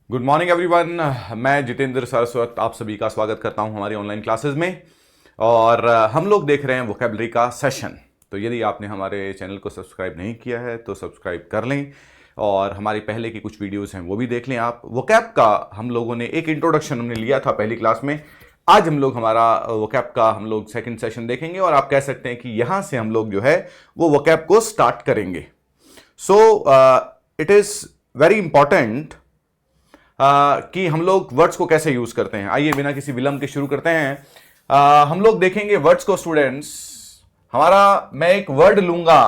Good morning everyone. मैं जितेंद्र सरस्वत आप सभी का स्वागत करता हूं हमारी ऑनलाइन क्लासेस में। और हम लोग देख रहे हैं वोकैबुलरी का सेशन। तो यदि आपने हमारे चैनल को सब्सक्राइब नहीं किया है तो सब्सक्राइब कर लें और हमारी पहले की कुछ वीडियोस हैं वो भी देख लें आप। वोकैब का हम लोगों ने एक इंट्रोडक्शन हमने लिया था पहली क्लास में। आज हम लोग हमारा वोकैब का हम लोग सेकंड सेशन देखेंगे और आप कह सकते हैं कि यहां से हम लोग जो है वो वोकैब को स्टार्ट करेंगे। So it is very important कि हम लोग वर्ड्स को कैसे यूज करते हैं। आइए बिना किसी विलंब के शुरू करते हैं। हम लोग देखेंगे वर्ड्स को स्टूडेंट्स। मैं एक वर्ड लूंगा,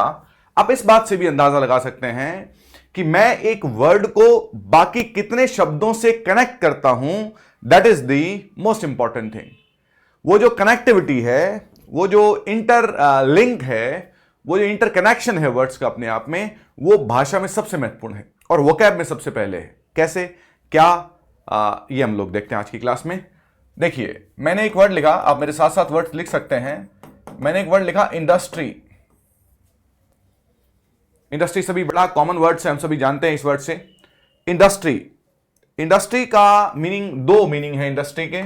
आप इस बात से भी अंदाजा लगा सकते हैं कि मैं एक वर्ड को बाकी कितने शब्दों से कनेक्ट करता हूं। That is the most important thing. वो जो कनेक्टिविटी है, वो जो इंटर लिंक है, वो जो इंटर कनेक्शन है वर्ड्स का अपने आप में, वो भाषा में सबसे महत्वपूर्ण है और वोकैब में सबसे पहले है। कैसे क्या ये हम लोग देखते हैं आज की क्लास में। देखिए मैंने एक वर्ड लिखा, आप मेरे साथ साथ वर्ड लिख सकते हैं। मैंने एक वर्ड लिखा इंडस्ट्री। इंडस्ट्री सभी बड़ा कॉमन वर्ड है, हम सभी जानते हैं इस वर्ड से। इंडस्ट्री, इंडस्ट्री का मीनिंग, दो मीनिंग है इंडस्ट्री के।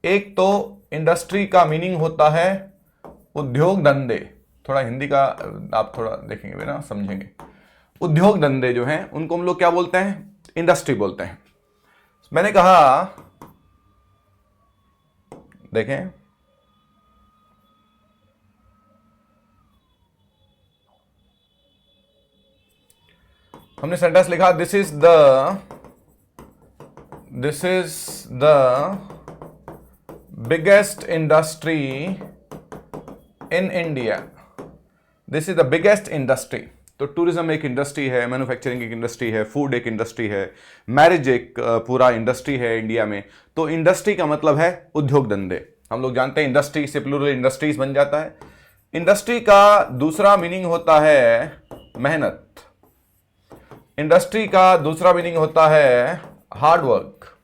एक तो इंडस्ट्री का मीनिंग होता है उद्योग धंधे। थोड़ा हिंदी का आप थोड़ा देखेंगे ना, समझेंगे। उद्योग धंधे जो हैं उनको हम लोग क्या बोलते हैं? इंडस्ट्री बोलते हैं। मैंने कहा, देखें, हमने सेंटेंस लिखा, this is the biggest industry in India. This is the biggest industry. तो टूरिज्म एक इंडस्ट्री है, मैन्युफैक्चरिंग एक इंडस्ट्री है, फूड एक इंडस्ट्री है, मैरिज एक पूरा इंडस्ट्री है इंडिया में। तो इंडस्ट्री का मतलब है उद्योग धंधे। हम लोग जानते हैं इंडस्ट्री से प्लूरल इंडस्ट्रीज बन जाता है। इंडस्ट्री का दूसरा मीनिंग होता है मेहनत। इंडस्ट्री का दूसरा मीनिंग होता है हार्ड वर्क।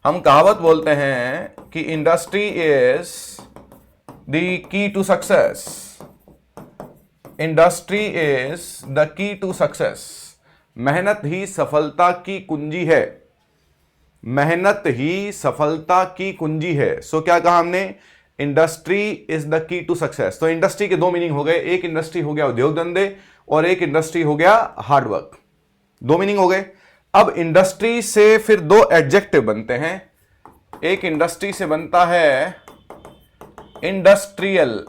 हम कहावत बोलते हैं कि industry is the key to success. Industry is the key to success. मेहनत ही सफलता की कुंजी है। मेहनत ही सफलता की कुंजी है। सो क्या कहा हमने? Industry is the key to success. तो इंडस्ट्री के दो मीनिंग हो गए। एक इंडस्ट्री हो गया उद्योग धंधे और एक इंडस्ट्री हो गया हार्डवर्क। दो मीनिंग हो गए। अब इंडस्ट्री से फिर दो एडजेक्टिव बनते हैं। एक इंडस्ट्री से बनता है इंडस्ट्रियल।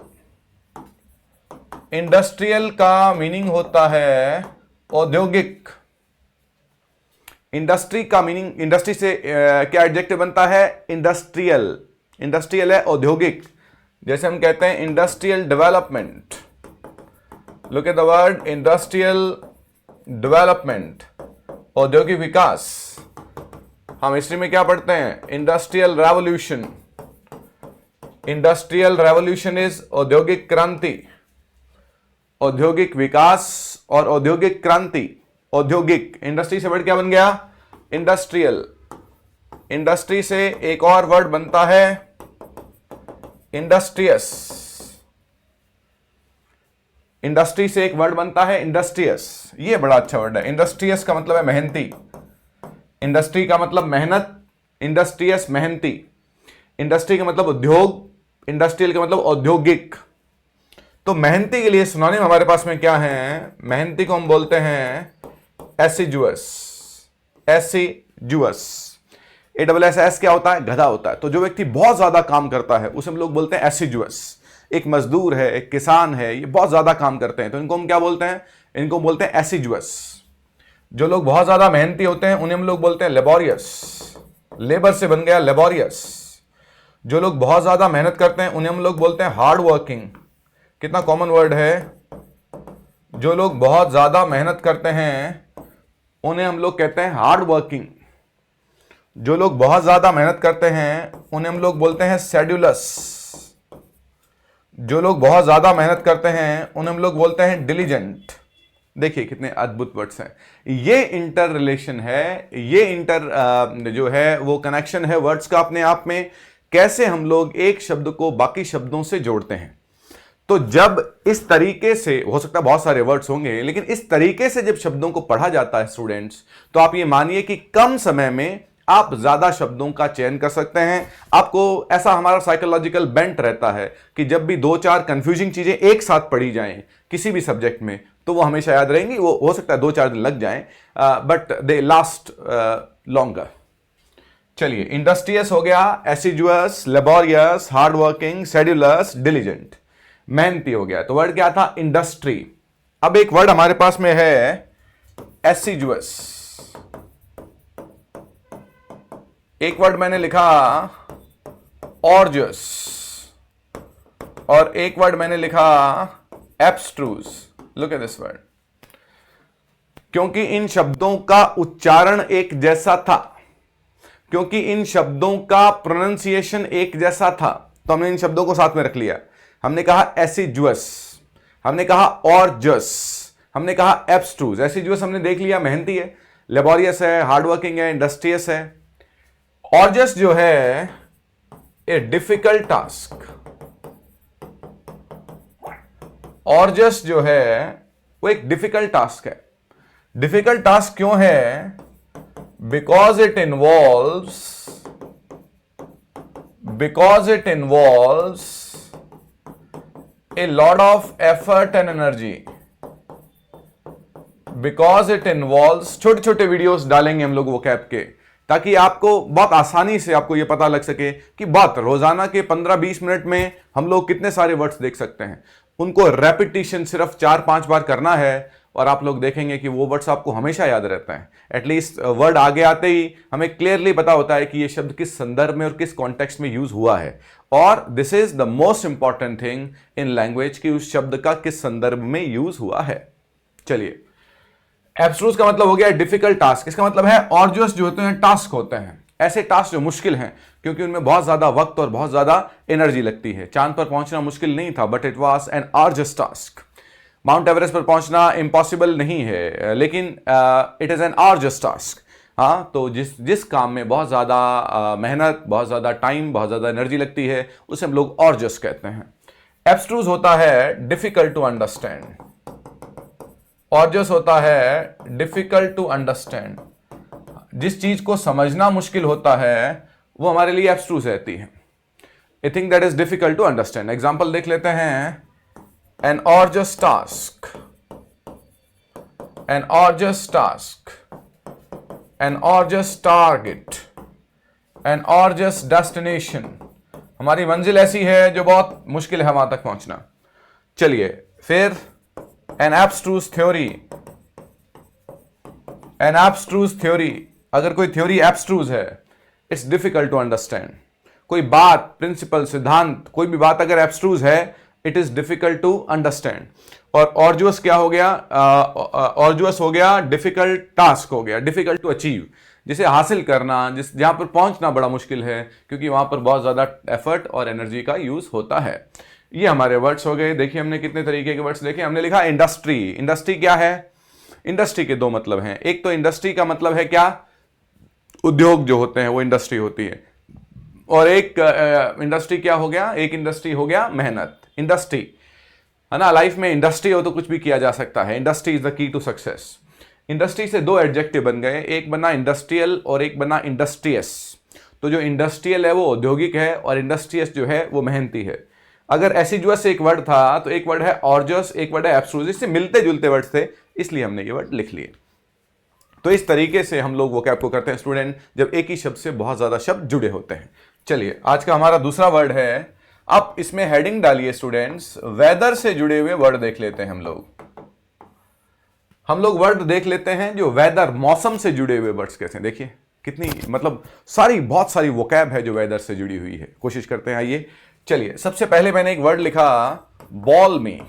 इंडस्ट्रियल का मीनिंग होता है औद्योगिक। इंडस्ट्री का मीनिंग, इंडस्ट्री से क्या एडजेक्टिव बनता है? इंडस्ट्रियल। इंडस्ट्रियल है औद्योगिक। जैसे हम कहते हैं industrial development. Look at the word industrial development, औद्योगिक विकास। हम हिस्ट्री में क्या पढ़ते हैं? Industrial revolution. Industrial revolution is औद्योगिक क्रांति। औद्योगिक विकास और औद्योगिक क्रांति। औद्योगिक, इंडस्ट्री से वर्ड क्या बन गया? इंडस्ट्रियल। इंडस्ट्री से एक और वर्ड बनता है इंडस्ट्रियस। इंडस्ट्री से एक वर्ड बनता है इंडस्ट्रियस। ये बड़ा अच्छा वर्ड है। इंडस्ट्रियस का मतलब है मेहनती। इंडस्ट्री का मतलब मेहनत, इंडस्ट्रियस मेहनती। इंडस्ट्री का मतलब उद्योग, इंडस्ट्रियल का मतलब औद्योगिक। तो मेहनती के लिए सिनोनिम हमारे पास में क्या है? मेहनती को हम बोलते हैं एसिजुअस। एसिजुअस। ASS क्या होता है? गधा होता है। तो जो व्यक्ति बहुत ज्यादा काम करता है उसे हम लोग बोलते हैं एसिजुअस। एक मजदूर है, एक किसान है, ये बहुत ज्यादा काम करते हैं तो इनको हम क्या बोलते हैं? इनको बोलते हैं एसिजुअस। जो लोग बहुत ज्यादा मेहनती होते हैं उन्हें हम लोग बोलते हैं लेबोरियस। लेबर से बन गया लेबोरियस। जो लोग बहुत ज्यादा मेहनत करते हैं उन्हें हम लोग बोलते हैं हार्ड वर्किंग। कितना कॉमन वर्ड है। जो लोग बहुत ज्यादा मेहनत करते हैं उन्हें हम लोग कहते हैं हार्ड वर्किंग। जो लोग बहुत ज्यादा मेहनत करते हैं उन्हें हम लोग बोलते हैं शेड्यूलस। जो लोग बहुत ज्यादा मेहनत करते हैं उन्हें हम लोग बोलते हैं डिलीजेंट। देखिए कितने अद्भुत वर्ड्स हैं। ये इंटर रिलेशन है, ये इंटर जो है वो कनेक्शन है वर्ड्स का अपने आप में। कैसे हम लोग एक शब्द को बाकी शब्दों से जोड़ते हैं। तो जब इस तरीके से, हो सकता है बहुत सारे वर्ड्स होंगे, लेकिन इस तरीके से जब शब्दों को पढ़ा जाता है स्टूडेंट्स, तो आप ये मानिए कि कम समय में आप ज्यादा शब्दों का चयन कर सकते हैं। आपको ऐसा हमारा साइकोलॉजिकल बेंट रहता है कि जब भी दो चार कंफ्यूजिंग चीजें एक साथ पढ़ी जाएं किसी भी सब्जेक्ट में, तो वो हमेशा याद रहेंगी। वो हो सकता है 2-4 दिन लग जाएं, बट दे लास्ट लॉन्गर। चलिए, इंडस्ट्रियस हो गया, एसिजुअस, लेबोरियस, हार्ड वर्किंग, शेड्यूलस, डिलीजेंट, मेहनती हो गया। तो वर्ड क्या था? इंडस्ट्री। अब एक वर्ड हमारे पास में है एसिजुअस। एक वर्ड मैंने लिखा ऑर्जस, और एक वर्ड मैंने लिखा abstruse. Look at this word. क्योंकि इन शब्दों का उच्चारण एक जैसा था, क्योंकि इन शब्दों का प्रोनाउंसिएशन एक जैसा था, तो हमने इन शब्दों को साथ में रख लिया। हमने कहा एसिजुअस, हमने कहा ऑर्जस, हमने कहा एब्स्ट्रूज। एसिजुअस हमने देख लिया, मेहनती है, लेबोरियस है, हार्डवर्किंग है, इंडस्ट्रियस है। ऑर्जस जो है ए डिफिकल्ट टास्क। ऑर्जस जो है वो एक डिफिकल्ट टास्क है। डिफिकल्ट टास्क क्यों है? Because it involves a lot of effort and energy. Because it involves, छोटे छोटे वीडियोस डालेंगे हम लोग वो कैप के, ताकि आपको बहुत आसानी से आपको यह पता लग सके कि बात रोजाना के 15-20 मिनट में हम लोग कितने सारे वर्ड्स देख सकते हैं। उनको रेपिटेशन सिर्फ 4-5 बार करना है और आप लोग देखेंगे कि वो वर्ड्स आपको हमेशा याद रहते हैं। एटलीस्ट वर्ड आगे आते ही हमें क्लियरली पता होता है कि ये शब्द किस संदर्भ में और किस कॉन्टेक्स्ट में यूज हुआ है। और this is the most important thing in language कि उस शब्द का किस संदर्भ में यूज हुआ है। चलिए, एब्स्ट्रूज का मतलब हो गया डिफिकल्ट टास्क। इसका मतलब है ऑर्जुअस जो होते हैं टास्क होते हैं, ऐसे टास्क जो मुश्किल हैं, क्योंकि उनमें बहुत ज्यादा वक्त और बहुत ज्यादा एनर्जी लगती है। चांद पर पहुंचना मुश्किल नहीं था, but it was an arduous task. Mount Everest पर पहुंचना इम्पॉसिबल नहीं है, लेकिन it is an arduous task. हाँ, तो जिस काम में बहुत ज्यादा मेहनत, बहुत ज्यादा टाइम, बहुत ज्यादा एनर्जी लगती है, उसे हम लोग आर्जुअस कहते हैं। एब्स्ट्रूज होता है डिफिकल्ट टू अंडरस्टैंड। ऑर्जस होता है डिफिकल्ट टू अंडरस्टैंड। जिस चीज को समझना मुश्किल होता है वो हमारे लिए एब्स्ट्रूज रहती है। A thing that is difficult to understand. Example देख लेते हैं। An arduous task, an arduous task, an arduous target, an arduous destination. हमारी मंजिल ऐसी है जो बहुत मुश्किल है वहां तक पहुंचना। चलिए फिर, an abstruse theory, an abstruse theory। अगर कोई थ्योरी एब्स्ट्रूज है, इट्स डिफिकल्ट टू अंडरस्टैंड। कोई बात, प्रिंसिपल, सिद्धांत, कोई भी बात अगर एब्स्ट्रूज है, it is difficult to understand. और ऑर्जुअस क्या हो गया? ऑर्जुअस हो गया डिफिकल्ट टास्क, हो गया डिफिकल्ट टू अचीव, जिसे हासिल करना, जहां पर पहुंचना बड़ा मुश्किल है, क्योंकि वहां पर बहुत ज्यादा एफर्ट और एनर्जी का यूज होता है। ये हमारे वर्ड्स हो गए। देखिए हमने कितने तरीके के वर्ड्स देखे। हमने लिखा इंडस्ट्री। इंडस्ट्री क्या है? इंडस्ट्री के दो मतलब हैं। एक तो इंडस्ट्री का मतलब है क्या? उद्योग जो होते हैं वो इंडस्ट्री होती है। और एक इंडस्ट्री क्या हो गया? एक इंडस्ट्री हो गया मेहनत। इंडस्ट्री है ना, लाइफ में इंडस्ट्री हो तो कुछ भी किया जा सकता है। Industry is the key to success. Industry से दो एडजेक्टिव बन गए, एक बना इंडस्ट्रियल और एक बना इंडस्ट्रियस। तो जो इंडस्ट्रियल है वो औद्योगिक है और इंडस्ट्रियस जो है वो मेहनती है। अगर एसिजुअस एक वर्ड था तो एक वर्ड है ऑर्जस, एक वर्ड है एब्स्ट्रूज। इससे मिलते जुलते वर्ड थे, इसलिए हमने ये वर्ड लिख लिए। तो इस तरीके से हम लोग वोकैब को करते हैं स्टूडेंट, जब एक ही शब्द से बहुत ज्यादा शब्द जुड़े होते हैं। चलिए, आज का हमारा दूसरा वर्ड है, आप इसमें हेडिंग डालिए स्टूडेंट्स, वेदर से जुड़े हुए वर्ड देख लेते हैं हम लोग वर्ड देख लेते हैं जो वेदर, मौसम से जुड़े हुए वर्ड्स कैसे हैं। देखिए कितनी, मतलब बहुत सारी वोकैब है जो वेदर से जुड़ी हुई है। कोशिश करते हैं। आइए, चलिए, सबसे पहले मैंने एक वर्ड लिखा बॉल्मी।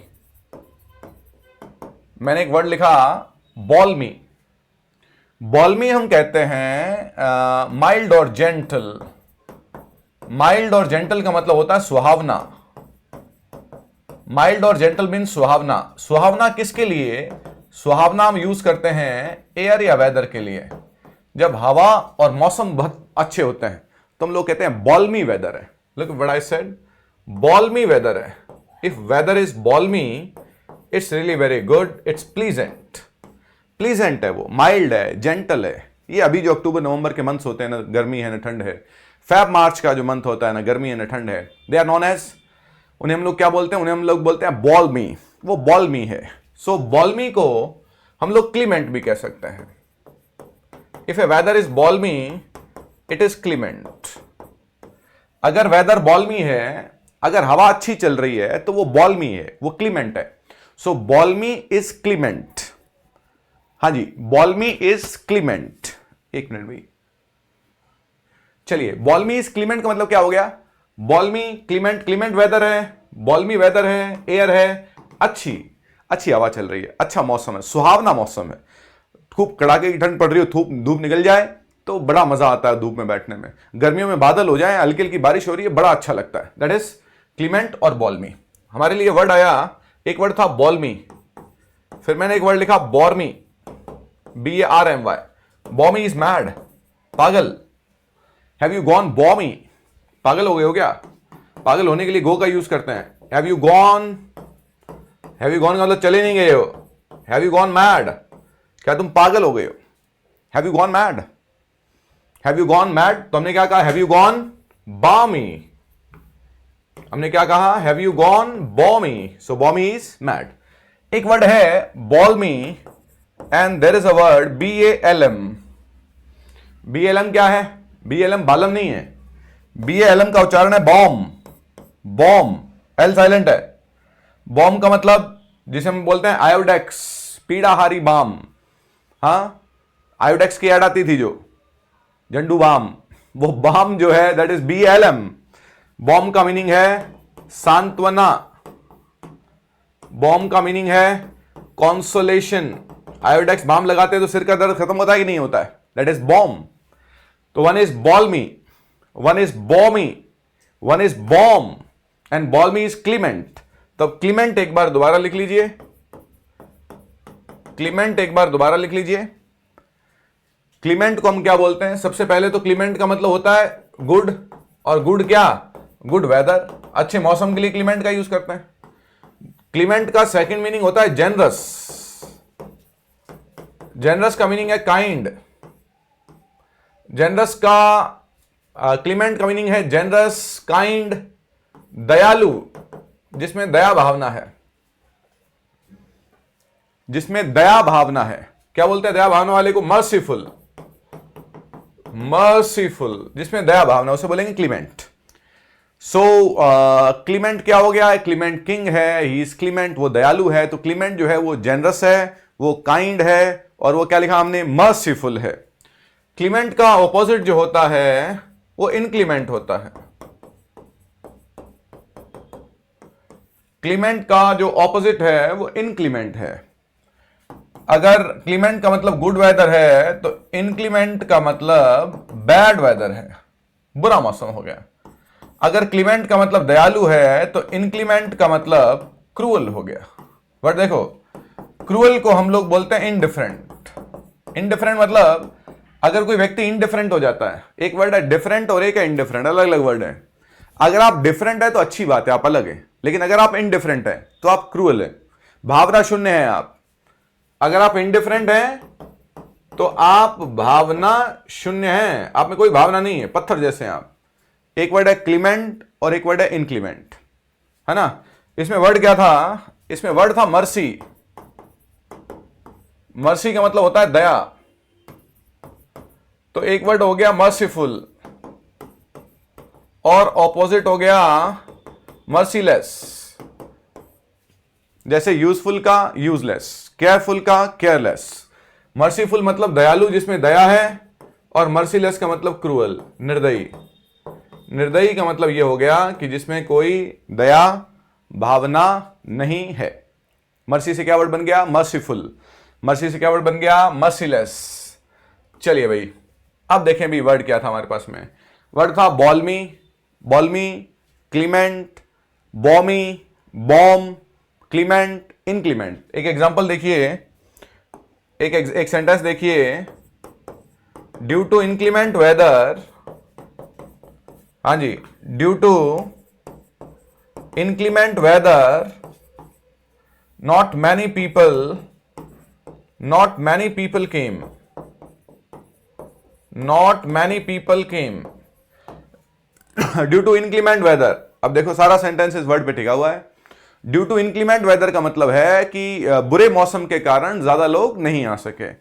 मैंने एक वर्ड लिखा बॉल्मी। बॉल्मी हम कहते हैं माइल्ड और जेंटल। माइल्ड और जेंटल का मतलब होता है सुहावना। माइल्ड और जेंटल मीन सुहावना। सुहावना किसके लिए? सुहावना हम यूज करते हैं एयर या वेदर के लिए। जब हवा और मौसम बहुत अच्छे होते हैं तो हम लोग कहते हैं बॉल्मी वेदर है। Look what I said, balmy weather है। If weather is balmy it's really very good, it's pleasant. Pleasant है, वो माइल्ड है, जेंटल है। ये अभी जो अक्टूबर नवंबर के मंथ्स होते हैं ना, गर्मी है ना ठंड है, फेब मार्च का जो मंथ होता है ना, गर्मी है ना ठंड है, दे आर नॉन एज, उन्हें हम लोग क्या बोलते हैं? उन्हें हम लोग बोलते हैं बॉल्मी। वो बॉल्मी है। सो बॉल्मी को हम लोग क्लीमेंट भी कह सकते हैं। If a weather is balmy it is clement. अगर वेदर बॉल्मी है, अगर हवा अच्छी चल रही है तो वो बॉल्मी है, वो क्लीमेंट है। सो बॉल्मी इज क्लीमेंट। हाँ जी, बॉल्मी इज क्लीमेंट। एक मिनट भाई, चलिए, बॉल्मी इज क्लीमेंट का मतलब क्या हो गया? बॉल्मी क्लीमेंट, क्लीमेंट वेदर है, बॉल्मी वेदर है, एयर है, अच्छी अच्छी हवा चल रही है, अच्छा मौसम है, सुहावना मौसम है। खूब कड़ाके की ठंड पड़ रही हो, धूप निकल जाए तो बड़ा मजा आता है धूप में बैठने में। गर्मियों में बादल हो जाए, हल्की हल्की बारिश हो रही है, बड़ा अच्छा लगता है। दैट इज क्लीमेंट और बॉल्मी। हमारे लिए वर्ड आया, एक वर्ड था बॉल्मी, फिर मैंने एक वर्ड लिखा barmy, BARMY। Barmy is mad, पागल। Have you gone barmy? पागल हो गए हो क्या? पागल होने के लिए गो का यूज करते हैं। Have you gone, have you gone का मतलब चले नहीं गए हो। हैव यू गॉन मैड, क्या तुम पागल हो गए हो? Have you gone mad, have you gone mad. तो हमने क्या कहा? Have you gone barmy. हमने क्या कहा? Have you gone barmy. So barmy is mad. एक वर्ड है balmy and there is a word BALM। BALM क्या है? BALM बालम नहीं है, BALM का उच्चारण है बॉम। बॉम, एल साइलेंट है। बॉम का मतलब जिसे हम बोलते हैं आयोडेक्स, पीड़ाहारी बाम। हाँ, आयोडेक्स की ऐड आती थी जो, झंडू बाम, वो बाम जो है दैट इज BALM। बॉम का मीनिंग है सांत्वना, बॉम का मीनिंग है कॉन्सोलेशन। आयोडेक्स बाम लगाते हैं तो सिर का दर्द खत्म होता है कि नहीं होता है? That is balm. तो one is balmy, one is barmy, one is balm and balmy is clement. तो क्लीमेंट एक बार दोबारा लिख लीजिए, क्लीमेंट एक बार दोबारा लिख लीजिए। क्लीमेंट को हम क्या बोलते हैं? सबसे पहले तो क्लीमेंट का मतलब होता है गुड, और गुड क्या? गुड वेदर, अच्छे मौसम के लिए क्लीमेंट का यूज करते हैं। क्लीमेंट का सेकंड मीनिंग होता है जेनरस। जेनरस का मीनिंग है काइंड। जेनरस का क्लीमेंट का मीनिंग है जेनरस, काइंड, दयालु, जिसमें दया भावना है, जिसमें दया भावना है। क्या बोलते हैं दया भावना वाले को? मर्सीफुल। मर्सीफुल, जिसमें दया भावना, उसे बोलेंगे क्लीमेंट। सो क्लीमेंट क्या हो गया? क्लीमेंट किंग है, ही इज क्लीमेंट, वो दयालु है। तो क्लीमेंट जो है वो जेनरस है, वो काइंड है, और वो क्या लिखा हमने? मर्सीफुल है। क्लीमेंट का ऑपोजिट जो होता है वो इनक्लीमेंट होता है। क्लीमेंट का जो ऑपोजिट है वो इनक्लीमेंट है। अगर क्लीमेंट का मतलब गुड वेदर है तो इनक्लीमेंट का मतलब बैड वेदर है, बुरा मौसम हो गया। अगर क्लीमेंट का मतलब दयालु है तो इनक्लीमेंट का मतलब क्रूअल हो गया। बट देखो, क्रूअल को हम लोग बोलते हैं इनडिफरेंट। इनडिफरेंट मतलब अगर कोई व्यक्ति इनडिफरेंट हो जाता है, एक वर्ड है डिफरेंट और एक है इनडिफरेंट, अलग अलग वर्ड है। अगर आप डिफरेंट है तो अच्छी बात है, आप अलग है, लेकिन अगर आप इनडिफरेंट है तो आप क्रूअल है, भावना शून्य है आप। अगर आप इनडिफरेंट हैं तो आप भावना शून्य हैं, आप में कोई भावना नहीं है, पत्थर जैसे हैं आप। एक वर्ड है क्लीमेंट और एक वर्ड है इनक्लीमेंट, है ना। इसमें वर्ड क्या था? इसमें वर्ड था मर्सी। मर्सी का मतलब होता है दया। तो एक वर्ड हो गया मर्सीफुल और ऑपोजिट हो गया मर्सीलेस। जैसे यूजफुल का यूजलेस, केयरफुल का केयरलेस। मर्सीफुल मतलब दयालु जिसमें दया है, और मर्सीलेस का मतलब क्रूअल, निर्दयी। निर्दयी का मतलब यह हो गया कि जिसमें कोई दया भावना नहीं है। मर्सी से क्या वर्ड बन गया? मर्सीफुल। मर्सी से क्या वर्ड बन गया? मर्सीलेस। चलिए भाई, अब देखें भी वर्ड क्या था हमारे पास में। वर्ड था balmy, balmy, clement, barmy, balm, clement, inclement. एक एग्जांपल देखिए, एक सेंटेंस देखिए। ड्यू टू इनक्लीमेंट वेदर, हाँ जी, due to inclement weather, not many people came. Not many people came due to inclement weather. अब देखो सारा सेंटेंस इस वर्ड पे टिका हुआ है। ड्यू टू इनक्लीमेंट वेदर का मतलब है कि बुरे मौसम के कारण ज्यादा लोग नहीं आ सके।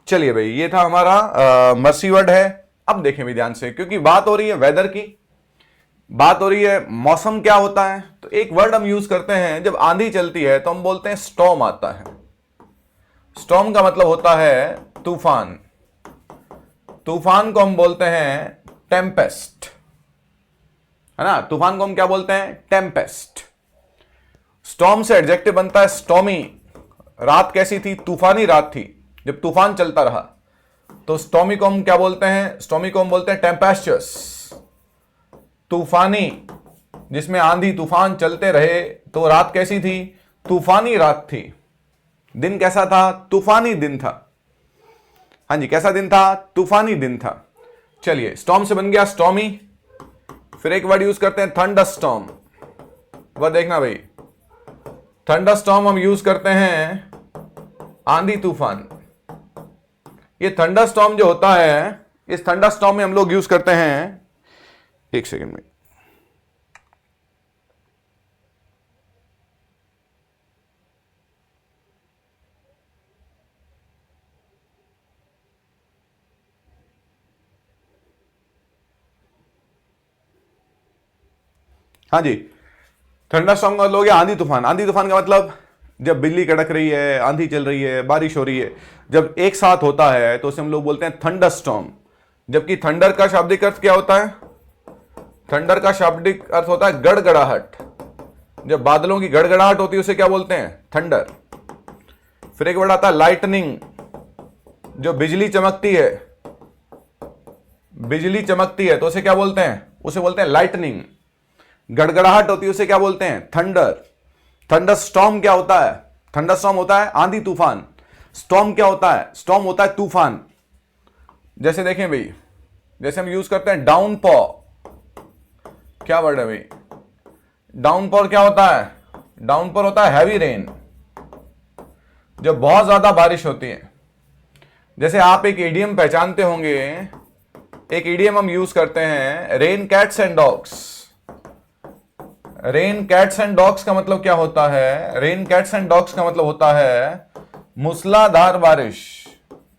चलिए भाई, ये था हमारा मर्सी वर्ड है। अब देखें भी ध्यान से, क्योंकि बात हो रही है वेदर की, बात हो रही है मौसम क्या होता है, तो एक वर्ड हम यूज करते हैं जब आंधी चलती है तो हम बोलते हैं स्टॉर्म आता है। स्टॉर्म का मतलब होता है तूफान। तूफान को हम बोलते हैं टेम्पेस्ट, है ना। तूफान को हम क्या बोलते हैं? टेम्पेस्ट। स्टॉर्म से एडजेक्टिव बनता है स्टॉर्मी। रात कैसी थी? तूफानी रात थी, जब तूफान चलता रहा। तो स्टॉर्मी को हम क्या बोलते हैं? स्टॉर्मी को हम बोलते हैं टेम्पेस्चुअस, तूफानी, जिसमें आंधी तूफान चलते रहे। तो रात कैसी थी? तूफानी रात थी। दिन कैसा था? तूफानी दिन था। हाँ जी, कैसा दिन था? तूफानी दिन था। चलिए, स्टॉर्म से बन गया स्टॉर्मी। फिर एक वर्ड यूज करते हैं थंडर स्टॉर्म। वह देखना भाई, थंडर स्टॉर्म हम यूज करते हैं आंधी तूफान। ये थंडर स्टॉर्म जो होता है, इस थंडर स्टॉर्म में हम लोग यूज करते हैं, एक सेकेंड में, हाँ जी, थंडर स्टॉर्म का मतलब हो गया आंधी तूफान। आंधी तूफान का मतलब जब बिजली कड़क रही है, आंधी चल रही है, बारिश हो रही है, जब एक साथ होता है तो उसे हम लोग बोलते हैं थंडर स्टॉर्म। जबकि थंडर का शाब्दिक अर्थ क्या होता है? थंडर का शाब्दिक अर्थ होता है गड़गड़ाहट। जब बादलों की गड़गड़ाहट होती है उसे क्या बोलते हैं? थंडर। फिर एक वर्ड आता है लाइटनिंग। जो बिजली चमकती है, बिजली चमकती है तो उसे क्या बोलते हैं? उसे बोलते हैं लाइटनिंग। गड़गड़ाहट होती है उसे क्या बोलते हैं? थंडर। थंडर स्टॉर्म क्या होता है? थंडर स्टॉर्म होता है आंधी तूफान। स्टॉर्म क्या होता है? स्टॉर्म होता है तूफान। जैसे देखें भाई, जैसे हम यूज करते हैं डाउनपॉर। क्या वर्ड है भाई? डाउनपॉर क्या होता है? डाउनपॉर होता है हैवी रेन, जब बहुत ज्यादा बारिश होती है। जैसे आप एक इडियम पहचानते होंगे, एक इडियम हम यूज करते हैं, rain cats and dogs. Rain cats and dogs का मतलब क्या होता है? रेन कैट्स एंड डॉग्स का मतलब होता है मूसलाधार बारिश।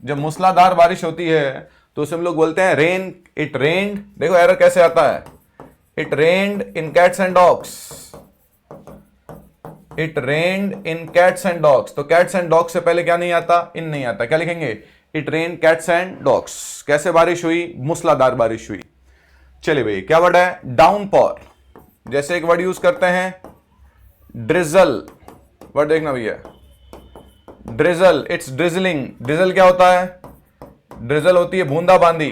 जब मूसलाधार बारिश होती है तो उसे हम लोग बोलते हैं रेन। इट रेन्ड, देखो एरर कैसे आता है, it rained in cats and dogs. It rained in cats and dogs. तो कैट्स एंड डॉग्स से पहले क्या नहीं आता? इन नहीं आता। क्या लिखेंगे? It rain cats and dogs. कैसे बारिश हुई? मूसलाधार बारिश हुई। चलिए भाई, क्या वर्ड है? डाउनपॉर। जैसे एक वर्ड यूज करते हैं ड्रिजल। वर्ड देखना भैया, ड्रिजल, इट्स ड्रिजलिंग। ड्रिजल क्या होता है? ड्रिजल होती है बूंदाबांदी।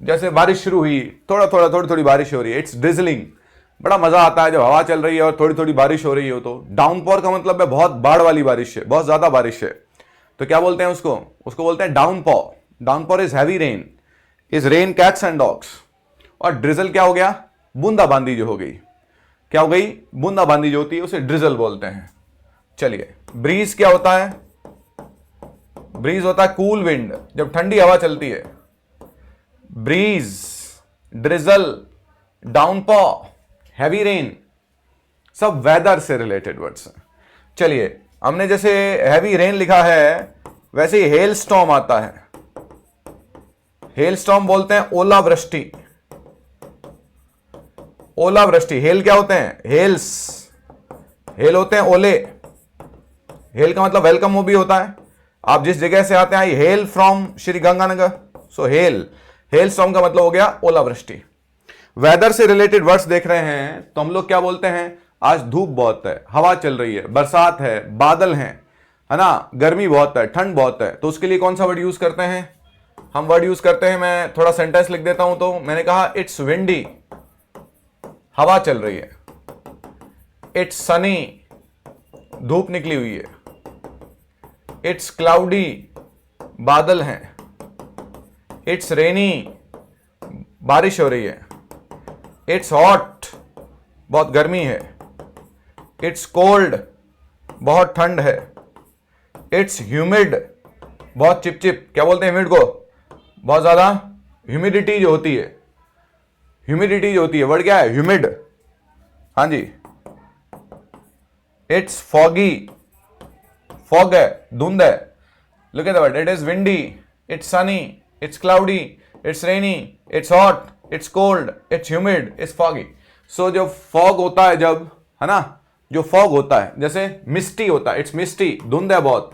जैसे बारिश शुरू हुई, थोड़ी थोड़ी बारिश हो रही है, इट्स ड्रिजलिंग। बड़ा मजा आता है जब हवा चल रही है और थोड़ी थोड़ी बारिश हो रही हो। तो डाउनपॉर का मतलब है बहुत बाढ़ वाली बारिश है, बहुत ज्यादा बारिश है। तो क्या बोलते हैं उसको? उसको बोलते हैं downpour. Downpour is heavy rain, is rain cats and dogs. और ड्रिजल क्या हो गया? बूंदाबांदी जो हो गई। क्या हो गई? बूंदाबांदी जो होती है उसे ड्रिजल बोलते हैं। चलिए, ब्रीज क्या होता है? ब्रीज होता है कूल विंड, जब ठंडी हवा चलती है। ब्रीज, ड्रिजल, डाउनपॉर, हैवी रेन, सब वेदर से रिलेटेड वर्ड्स हैं। चलिए, हमने जैसे हैवी रेन लिखा है, वैसे ही हेल स्टॉर्म आता है। हेल स्टॉर्म बोलते हैं ओलावृष्टि। ओलावृष्टि। हेल क्या होते हैं? हेल्स। हेल होते हैं ओले। हेल का मतलब वेलकम हो भी होता है। आप जिस जगह से आते हैं, I hail from Shri Ganganagar, so hail. Hail storm का मतलब हो गया ओलावृष्टि। वेदर से रिलेटेड वर्ड्स देख रहे हैं तो हम लोग क्या बोलते हैं? आज धूप बहुत है, हवा चल रही है, बरसात है, बादल हैं, है ना, गर्मी बहुत है, ठंड बहुत है। तो उसके लिए कौन सा वर्ड यूज करते हैं? हम वर्ड यूज करते हैं, मैं थोड़ा सेंटेंस लिख देता हूं। तो मैंने कहा इट्स विंडी, हवा चल रही है। इट्स सनी, धूप निकली हुई है। इट्स क्लाउडी, बादल हैं। इट्स रेनी, बारिश हो रही है। इट्स हॉट, बहुत गर्मी है। इट्स कोल्ड, बहुत ठंड है। इट्स ह्यूमिड, बहुत चिपचिप, क्या बोलते हैं ह्यूमिड को, बहुत ज्यादा ह्यूमिडिटी जो होती है, ह्यूमिडिटी जो होती है, वर्ड क्या है, ह्यूमिड। हाँ जी। इट्स फॉगी, फॉग है, धुंध है। Look at the word, it is windy, it's sunny, it's cloudy, it's rainy, it's hot, it's cold, it's humid, it's foggy. So जो फॉग होता है जब, है ना, जो फॉग होता है, जैसे मिस्टी होता है, इट्स मिस्टी, धुंध है बहुत,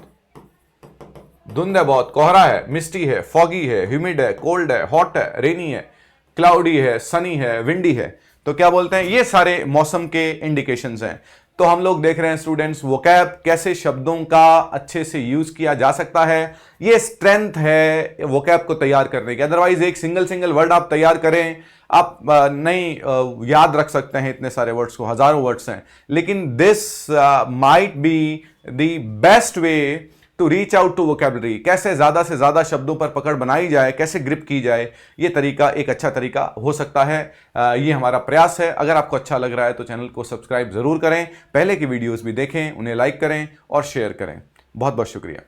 धुंध है बहुत, कोहरा है, मिस्टी है, फॉगी है, ह्यूमिड है, कोल्ड है, हॉट है, रेनी है, क्लाउडी है, सनी है, विंडी है। तो क्या बोलते हैं, ये सारे मौसम के इंडिकेशंस हैं। तो हम लोग देख रहे हैं स्टूडेंट्स, वोकैब कैसे शब्दों का अच्छे से यूज किया जा सकता है। ये स्ट्रेंथ है वोकैब को तैयार करने की। अदरवाइज एक सिंगल वर्ड आप तैयार करें, आप नहीं याद रख सकते हैं इतने सारे वर्ड्स को, हजारों वर्ड्स हैं, लेकिन this might be the best way to reach out to vocabulary. कैसे ज्यादा से ज्यादा शब्दों पर पकड़ बनाई जाए, कैसे ग्रिप की जाए, ये तरीका एक अच्छा तरीका हो सकता है। ये हमारा प्रयास है। अगर आपको अच्छा लग रहा है तो चैनल को सब्सक्राइब जरूर करें, पहले की वीडियोस भी देखें, उन्हें लाइक करें और शेयर करें। बहुत बहुत शुक्रिया।